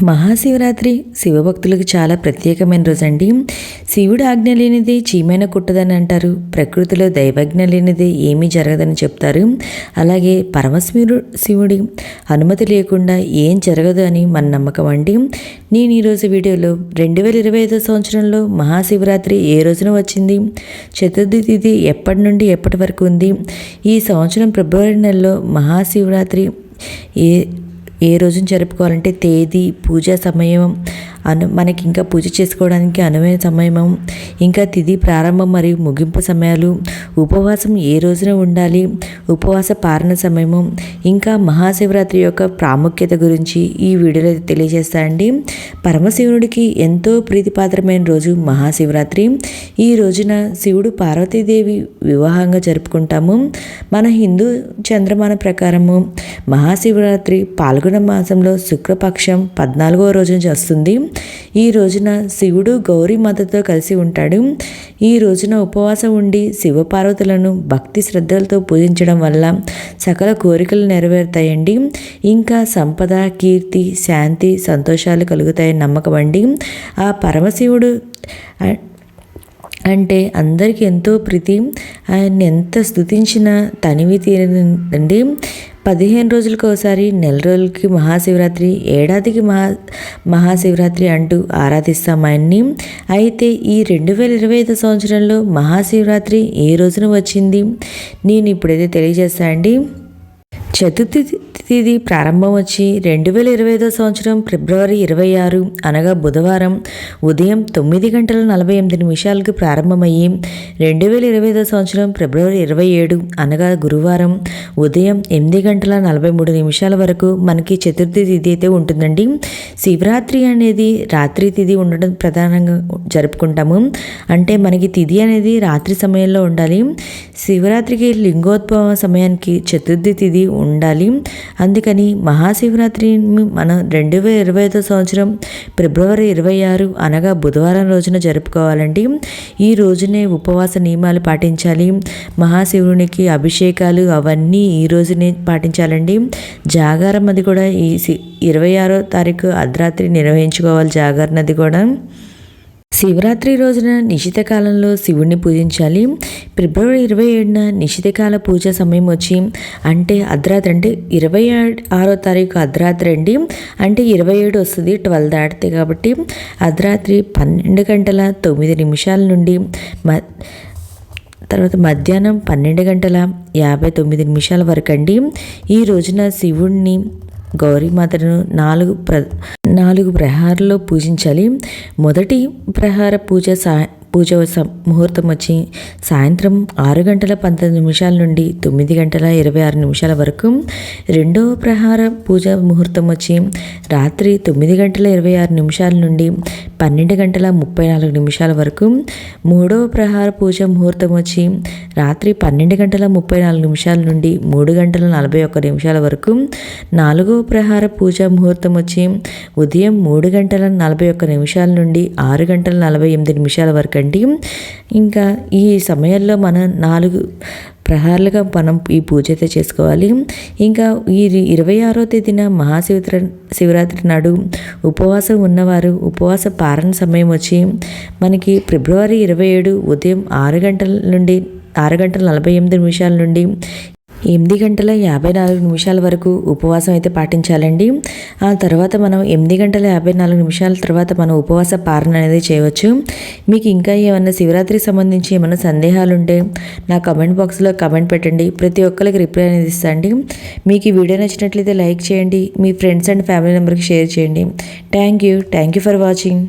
మహాశివరాత్రి శివభక్తులకు చాలా ప్రత్యేకమైన రోజండి. శివుడు ఆజ్ఞ లేనిదే చీమైన కుట్టదని అంటారు. ప్రకృతిలో దైవాజ్ఞ లేనిదే ఏమీ జరగదని చెప్తారు. అలాగే శివుడి అనుమతి లేకుండా ఏం జరగదు అని మన నమ్మకం అండి. నేను ఈరోజు వీడియోలో 2025 సంవత్సరంలో మహాశివరాత్రి ఏ రోజున వచ్చింది, చతుర్థి తిథి ఎప్పటి నుండి ఎప్పటి వరకు ఉంది, ఈ సంవత్సరం ఫిబ్రవరి నెలలో మహాశివరాత్రి ఏ రోజున జరుపుకోవాలంటే తేదీ, పూజా సమయం, మనకి ఇంకా పూజ చేసుకోవడానికి అనువైన సమయం, ఇంకా తిథి ప్రారంభం మరియు ముగింపు సమయాలు, ఉపవాసం ఏ రోజున ఉండాలి, ఉపవాస పారణ సమయము, ఇంకా మహాశివరాత్రి యొక్క ప్రాముఖ్యత గురించి ఈ వీడియోలో తెలియజేస్తానండి. పరమశివుడికి ఎంతో ప్రీతిపాత్రమైన రోజు మహాశివరాత్రి. ఈ రోజున శివుడు పార్వతీదేవి వివాహంగా జరుపుకుంటాము. మన హిందూ చంద్రమాన ప్రకారము మహాశివరాత్రి పాల్గొన మాసంలో శుక్లపక్షం 14వ రోజున వస్తుంది. ఈ రోజున శివుడు గౌరీ మాతతో కలిసి ఉంటాడు. ఈ రోజున ఉపవాసం ఉండి శివపార్వతులను భక్తి శ్రద్ధలతో పూజించడం వల్ల సకల కోరికలు నెరవేరుతాయండి. ఇంకా సంపద, కీర్తి, శాంతి, సంతోషాలు కలుగుతాయని నమ్మకం అండి. ఆ పరమశివుడు అంటే అందరికీ ఎంతో ప్రీతి. ఆయన్ని ఎంత స్తుతించినా తనివి తీరదండి. 15 రోజులకు ఒకసారి, నెల రోజులకి మహాశివరాత్రి, ఏడాదికి మహాశివరాత్రి అంటూ ఆరాధిస్తాం ఆయన్ని. అయితే ఈ 2025 సంవత్సరంలో మహాశివరాత్రి ఏ రోజున వచ్చింది నేను ఇప్పుడైతే తెలియజేస్తానండి. చతుర్థి తిథి ప్రారంభం వచ్చి 2025 సంవత్సరం ఫిబ్రవరి 26 అనగా బుధవారం ఉదయం 9:48 ప్రారంభమయ్యి 2025 సంవత్సరం ఫిబ్రవరి 27 అనగా గురువారం ఉదయం 8:43 వరకు మనకి చతుర్థి తిథి అయితే ఉంటుందండి. శివరాత్రి అనేది రాత్రి తిథి ఉండడం ప్రధానంగా జరుపుకుంటాము. అంటే మనకి తిథి అనేది రాత్రి సమయంలో ఉండాలి. శివరాత్రికి లింగోద్భవ సమయానికి చతుర్థి తిథి ఉండాలి. అందుకని మహాశివరాత్రిని మనం 2025 సంవత్సరం ఫిబ్రవరి 26 అనగా బుధవారం రోజున జరుపుకోవాలండి. ఈ రోజునే ఉపవాస నియమాలు పాటించాలి. మహాశివునికి అభిషేకాలు అవన్నీ ఈ రోజునే పాటించాలండి. జాగారం అది కూడా ఈ 26వ తారీఖు అర్ధరాత్రి నిర్వహించుకోవాలి. జాగరణ అది కూడా శివరాత్రి రోజున నిశితకాలంలో శివుణ్ణి పూజించాలి. ఫిబ్రవరి 27న నిశితకాల పూజ సమయం వచ్చి అంటే అర్ధరాత్రి, అంటే 26వ తారీఖు అర్ధరాత్రి అండి. అంటే 27 వస్తుంది, 12 దాటితే కాబట్టి అర్ధరాత్రి 12:09 నుండి తర్వాత మధ్యాహ్నం 12:59 వరకు అండి. ఈ రోజున శివుణ్ణి, గౌరీమాతను 4 ప్రహారాల్లో పూజించాలి. మొదటి ప్రహార పూజ ముహూర్తం వచ్చి సాయంత్రం 6:19 నుండి 9:26 వరకు. రెండవ ప్రహార పూజ ముహూర్తం వచ్చి రాత్రి 9:26 నుండి 12:34 వరకు. మూడవ ప్రహార పూజ ముహూర్తం వచ్చి రాత్రి 12:34 నుండి 3:41 వరకు. నాలుగవ ప్రహార పూజ ముహూర్తం వచ్చి ఉదయం 3:41 నుండి 6:48 వరకు అండి. ఇంకా ఈ సమయంలో మనం 4 ప్రహారాలుగా మనం ఈ పూజ అయితే చేసుకోవాలి. ఇంకా ఈ 26వ తేదీన శివరాత్రి నాడు ఉపవాసం ఉన్నవారు ఉపవాస పారణ సమయం వచ్చి మనకి ఫిబ్రవరి 27 ఉదయం 6:48 నుండి 8:54 వరకు ఉపవాసం అయితే పాటించాలండి. ఆ తర్వాత మనం 8:54 తర్వాత మనం ఉపవాస పారణ అనేది చేయవచ్చు. మీకు ఇంకా ఏమన్నా శివరాత్రికి సంబంధించి ఏమైనా సందేహాలు ఉంటే నా కమెంట్ బాక్స్లో కమెంట్ పెట్టండి. ప్రతి ఒక్కరికి రిప్లై అనేది ఇస్తాండి. మీకు ఈ వీడియో నచ్చినట్లయితే లైక్ చేయండి, మీ ఫ్రెండ్స్ అండ్ ఫ్యామిలీ మెంబర్కి షేర్ చేయండి. Thank you for watching.